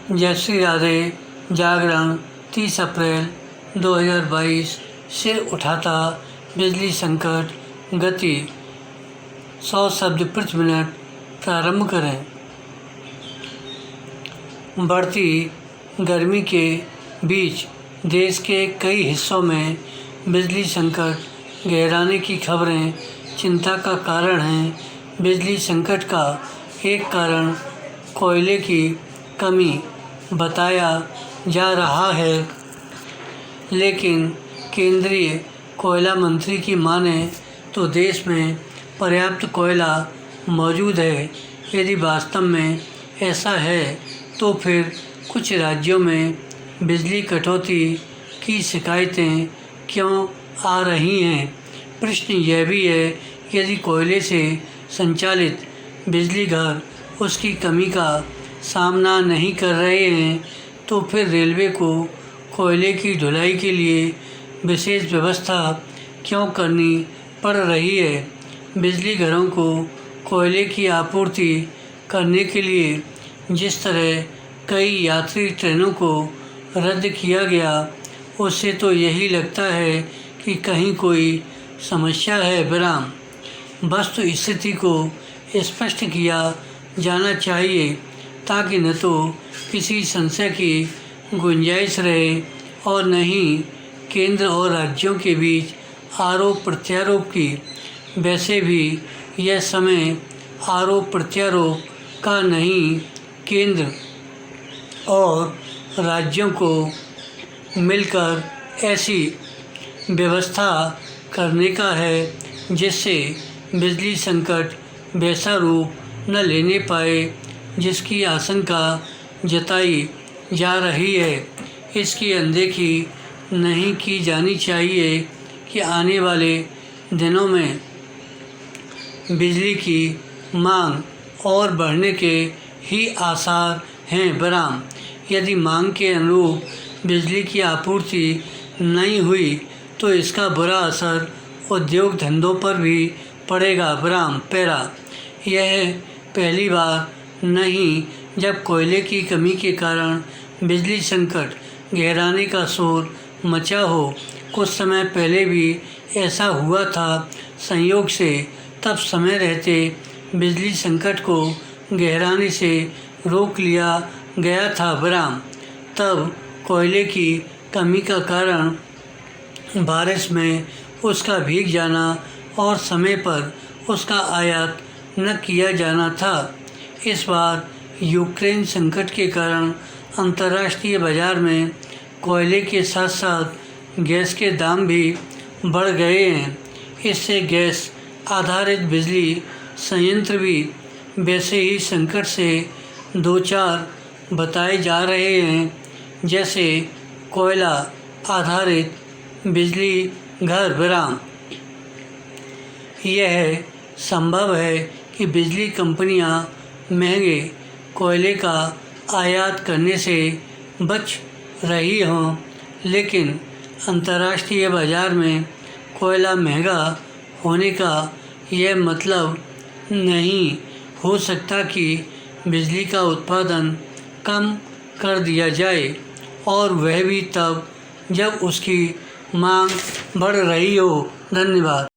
जयश्री राधे जागरण 30 अप्रैल 2022। सिर उठाता बिजली संकट, गति 100 शब्द प्रति मिनट। प्रारंभ करें। बढ़ती गर्मी के बीच देश के कई हिस्सों में बिजली संकट गहराने की खबरें चिंता का कारण हैं। बिजली संकट का एक कारण कोयले की कमी बताया जा रहा है, लेकिन केंद्रीय कोयला मंत्री की माने तो देश में पर्याप्त कोयला मौजूद है। यदि वास्तव में ऐसा है तो फिर कुछ राज्यों में बिजली कटौती की शिकायतें क्यों आ रही हैं? प्रश्न यह भी है, यदि कोयले से संचालित बिजली घर उसकी कमी का सामना नहीं कर रहे हैं तो फिर रेलवे को कोयले की ढुलाई के लिए विशेष व्यवस्था क्यों करनी पड़ रही है? बिजली घरों को कोयले की आपूर्ति करने के लिए जिस तरह कई यात्री ट्रेनों को रद्द किया गया, उससे तो यही लगता है कि कहीं कोई समस्या है। विराम। वस्तु स्थिति को स्पष्ट किया जाना चाहिए ताकि न तो किसी संशय की गुंजाइश रहे और न ही केंद्र और राज्यों के बीच आरोप प्रत्यारोप की। वैसे भी यह समय आरोप प्रत्यारोप का नहीं, केंद्र और राज्यों को मिलकर ऐसी व्यवस्था करने का है जिससे बिजली संकट वैसा रूप न लेने पाए जिसकी आशंका जताई जा रही है। इसकी अनदेखी नहीं की जानी चाहिए कि आने वाले दिनों में बिजली की मांग और बढ़ने के ही आसार हैं। विराम। यदि मांग के अनुरूप बिजली की आपूर्ति नहीं हुई तो इसका बुरा असर उद्योग धंधों पर भी पड़ेगा। विराम। पैरा। यह पहली बार नहीं जब कोयले की कमी के कारण बिजली संकट गहराने का शोर मचा हो। कुछ समय पहले भी ऐसा हुआ था। संयोग से तब समय रहते बिजली संकट को गहराने से रोक लिया गया था। विराम। तब कोयले की कमी का कारण बारिश में उसका भीग जाना और समय पर उसका आयात न किया जाना था। इस बार यूक्रेन संकट के कारण अंतर्राष्ट्रीय बाजार में कोयले के साथ साथ गैस के दाम भी बढ़ गए हैं। इससे गैस आधारित बिजली संयंत्र भी वैसे ही संकट से दो चार बताए जा रहे हैं जैसे कोयला आधारित बिजली घर। विराम। यह संभव है कि बिजली कंपनियां महंगे कोयले का आयात करने से बच रही हों, लेकिन अंतर्राष्ट्रीय बाजार में कोयला महंगा होने का यह मतलब नहीं हो सकता कि बिजली का उत्पादन कम कर दिया जाए, और वह भी तब जब उसकी मांग बढ़ रही हो। धन्यवाद।